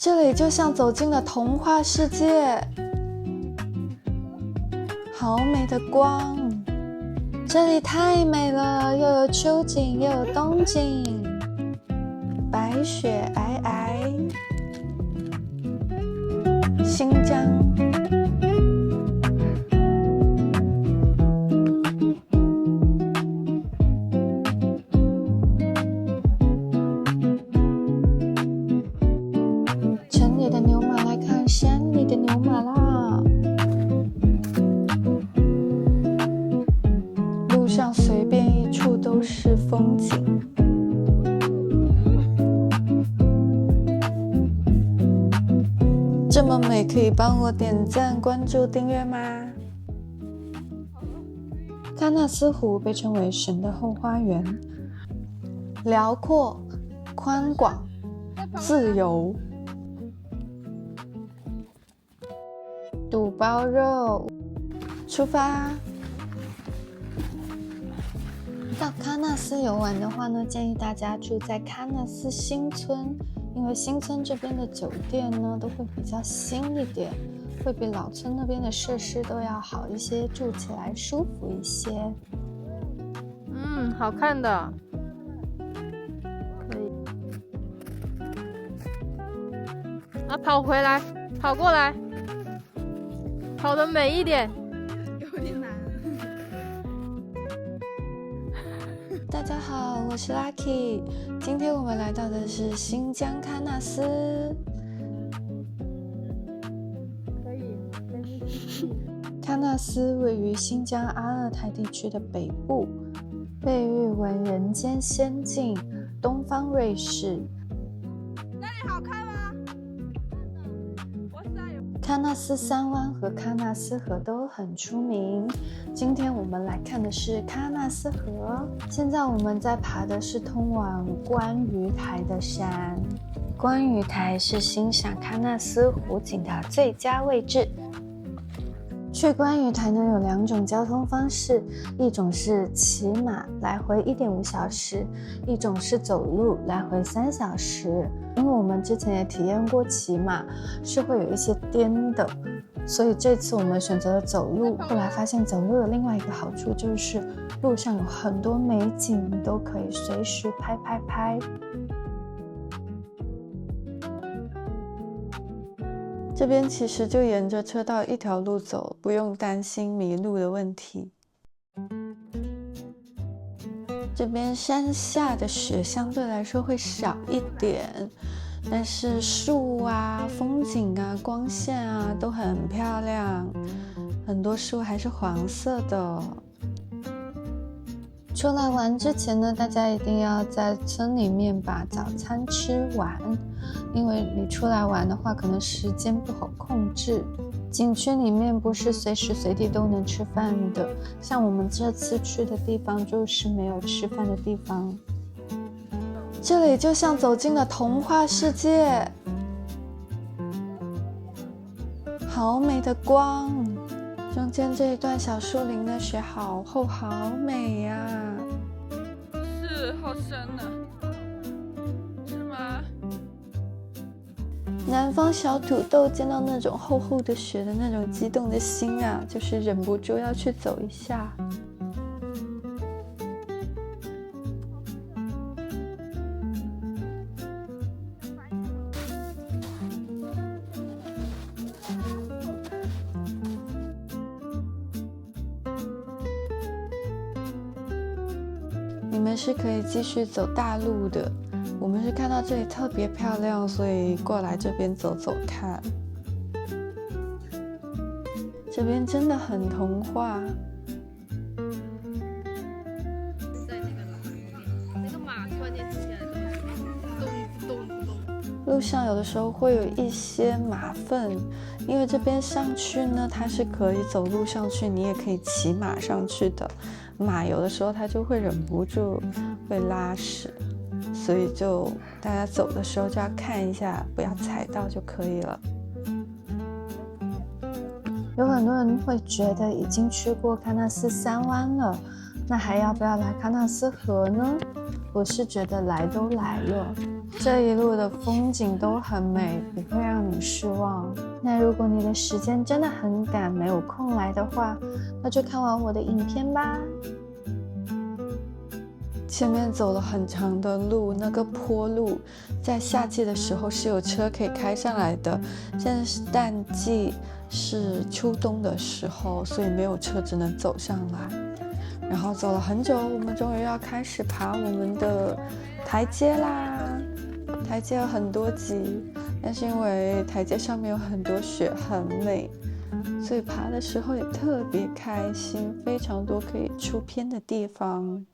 这里就像走进了童话世界，好美的光，这里太美了，又有秋景又有冬景，白雪皑皑，新疆。城里的牛马来看山里的牛马啦，路上随便一处都是风景。这么美，可以帮我点赞、关注、订阅吗？喀纳斯湖被称为神的后花园，辽阔、宽广、自由。肚包肉，出发！到喀纳斯游玩的话呢，建议大家住在喀纳斯新村，因为新村这边的酒店呢都会比较新一点，会比老村那边的设施都要好一些，住起来舒服一些。好看的，可以。跑回来，跑过来，跑得美一点。有点难。大家好，我是 Lucky， 今天我们来到的是新疆喀纳斯。可以。喀纳斯位于新疆阿勒泰地区的北部，被誉为人间仙境、东方瑞士。那里好看吗？喀纳斯三湾和喀纳斯河都很出名。今天我们来看的是喀纳斯河。现在我们在爬的是通往观鱼台的山。观鱼台是欣赏喀纳斯湖景的最佳位置。去观鱼台呢有两种交通方式，一种是骑马来回 1.5 小时，一种是走路来回3小时。因为我们之前也体验过骑马，是会有一些颠的，所以这次我们选择了走路。后来发现走路的另外一个好处就是路上有很多美景，你都可以随时拍。这边其实就沿着车道一条路走，不用担心迷路的问题。这边山下的雪相对来说会少一点，但是树啊、风景啊、光线啊都很漂亮，很多树还是黄色的。出来玩之前呢，大家一定要在村里面把早餐吃完，因为你出来玩的话，可能时间不好控制。景区里面不是随时随地都能吃饭的，像我们这次去的地方就是没有吃饭的地方。这里就像走进了童话世界，好美的光。中间这一段小树林的雪好厚，好美呀！是，好深啊，是吗？南方小土豆见到那种厚厚的雪的那种激动的心啊，就是忍不住要去走一下。你们是可以继续走大路的，我们是看到这里特别漂亮，所以过来这边走走看。这边真的很童话。在那个马突然间起来了，咚。路上有的时候会有一些马粪，因为这边上去呢，它是可以走路上去，你也可以骑马上去的。马有的时候它就会忍不住会拉屎，所以就大家走的时候就要看一下，不要踩到就可以了。有很多人会觉得已经去过喀纳斯三湾了，那还要不要来喀纳斯河呢？我是觉得来都来了，这一路的风景都很美，不会让你失望。那如果你的时间真的很赶，没有空来的话，那就看完我的影片吧。前面走了很长的路，那个坡路，在夏季的时候是有车可以开上来的。现在是淡季，是秋冬的时候，所以没有车，只能走上来。然后走了很久，我们终于要开始爬我们的台阶啦。台阶有很多级，但是因为台阶上面有很多雪，很美，所以爬的时候也特别开心，非常多可以出片的地方。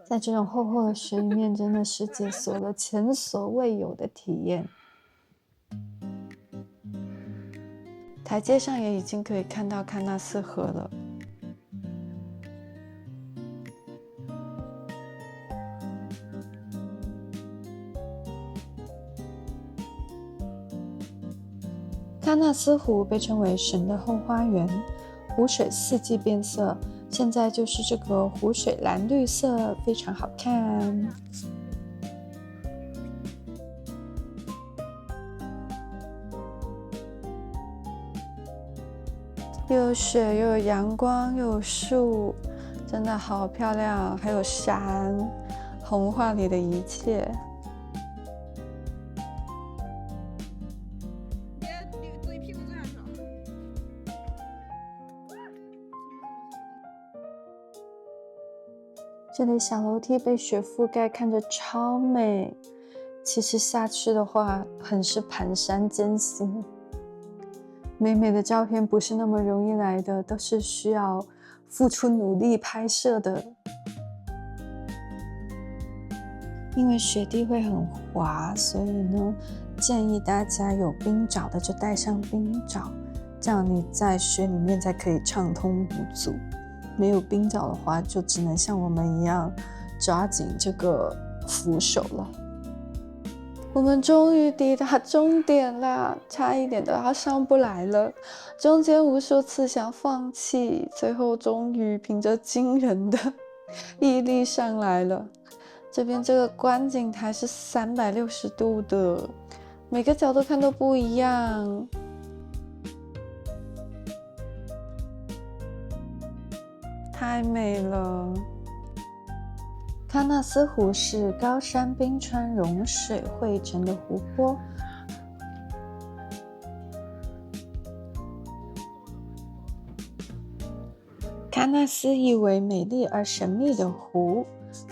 在这种厚厚的雪里面，真的是解锁了前所未有的体验。台阶上也已经可以看到喀纳斯河了。喀纳斯湖被称为神的后花园，湖水四季变色，现在就是这个湖水蓝绿色，非常好看。又有雪，又有阳光，又有树，真的好漂亮。还有山，童话里的一切。这里小楼梯被雪覆盖，看着超美。其实下去的话，很是蹒跚艰辛。美美的照片不是那么容易来的，都是需要付出努力拍摄的。因为雪地会很滑，所以呢，建议大家有冰爪的就带上冰爪，这样你在雪里面才可以畅通无阻。没有冰爪的话，就只能像我们一样抓紧这个扶手了。我们终于抵达终点啦，差一点都要上不来了。中间无数次想放弃，最后终于凭着惊人的毅力上来了。这边这个观景台是360度的，每个角度看都不一样。太美了！喀纳斯湖是高山冰川融水汇成的湖泊。喀纳斯意为美丽而神秘的湖，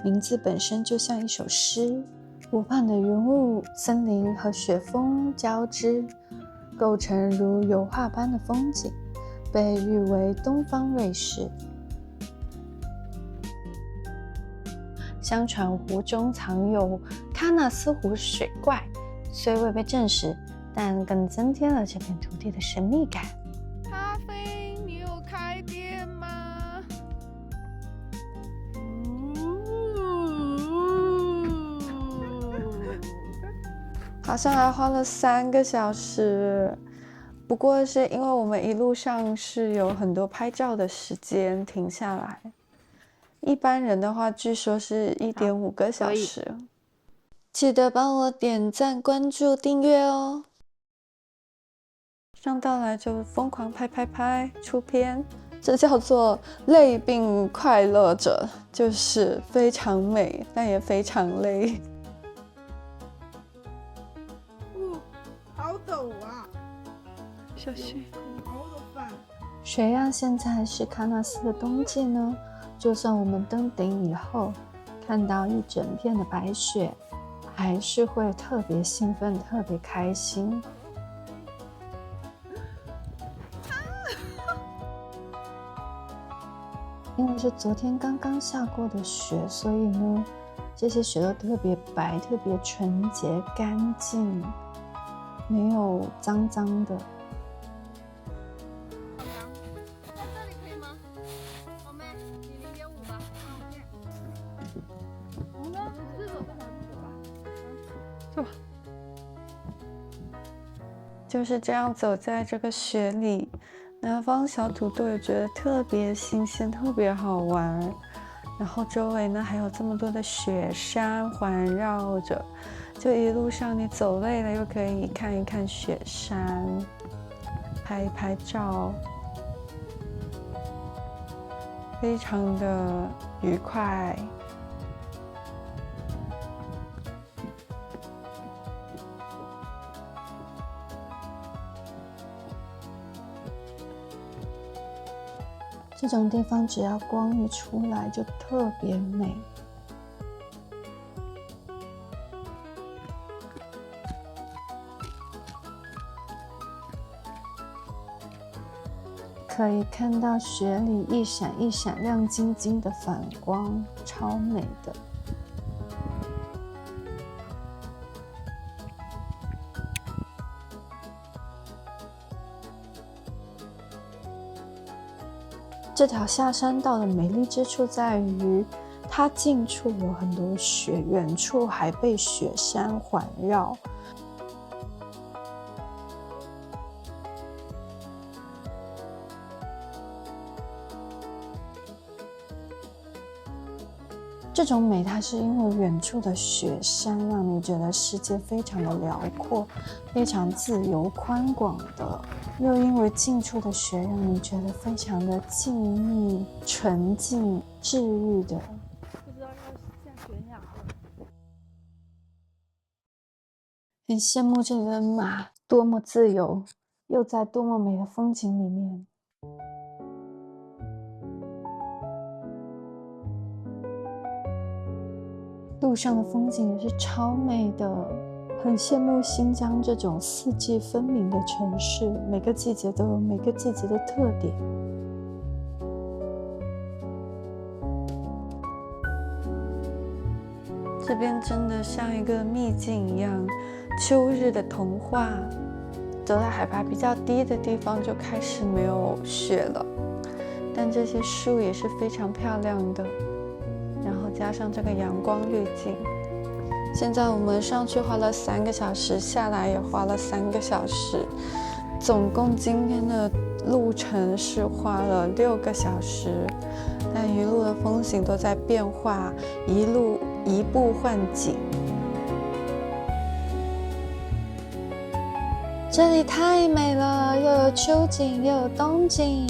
名字本身就像一首诗。湖畔的云雾、森林和雪峰交织，构成如油画般的风景，被誉为东方瑞士。相传湖中藏有喀纳斯湖水怪，虽未被证实，但更增添了这片土地的神秘感。咖啡，你有开店吗？好像还花了3个小时，不过是因为我们一路上是有很多拍照的时间停下来。一般人的话，据说是1.5个小时。记得帮我点赞、关注、订阅哦！上到来就疯狂拍，出片，这叫做累并快乐着，就是非常美，但也非常累。好陡啊！小心！谁让现在是喀纳斯的冬季呢？就算我们登顶以后，看到一整片的白雪，还是会特别兴奋、特别开心。因为是昨天刚刚下过的雪，所以呢，这些雪都特别白、特别纯洁、干净，没有脏脏的。就是这样走在这个雪里，南方小土豆也觉得特别新鲜，特别好玩。然后周围呢还有这么多的雪山环绕着，就一路上你走累了又可以看一看雪山，拍一拍照，非常的愉快。这种地方只要光一出来就特别美。可以看到雪里一闪一闪亮晶晶的反光，超美的。这条下山道的美丽之处在于，它近处有很多雪，远处还被雪山环绕。这种美，它是因为远处的雪山让你觉得世界非常的辽阔，非常自由宽广的，又因为近处的雪让你觉得非常的静谧、纯净、治愈的。不知道要下悬崖了。很羡慕这里的马，多么自由，又在多么美的风景里面。路上的风景也是超美的，很羡慕新疆这种四季分明的城市，每个季节都有每个季节的特点。这边真的像一个秘境一样，秋日的童话。走在海拔比较低的地方就开始没有雪了，但这些树也是非常漂亮的。然后加上这个阳光滤镜，现在我们上去花了3个小时，下来也花了3个小时，总共今天的路程是花了6个小时，但一路的风景都在变化，一路移步换景。这里太美了，又有秋景又有冬景。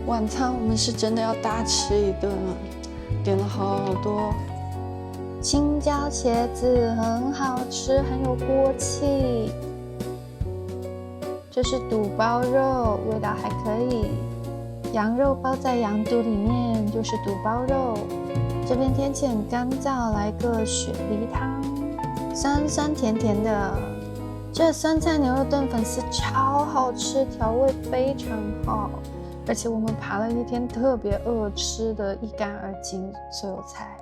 晚餐我们是真的要大吃一顿了，点了好多。青椒茄子很好吃，很有锅气。这是肚包肉，味道还可以。羊肉包在羊肚里面就是肚包肉。这边天气很干燥，来个雪梨汤，酸酸甜甜的。这酸菜牛肉炖粉丝超好吃，调味非常好。而且我们爬了一天，特别饿，吃的一干二净所有菜。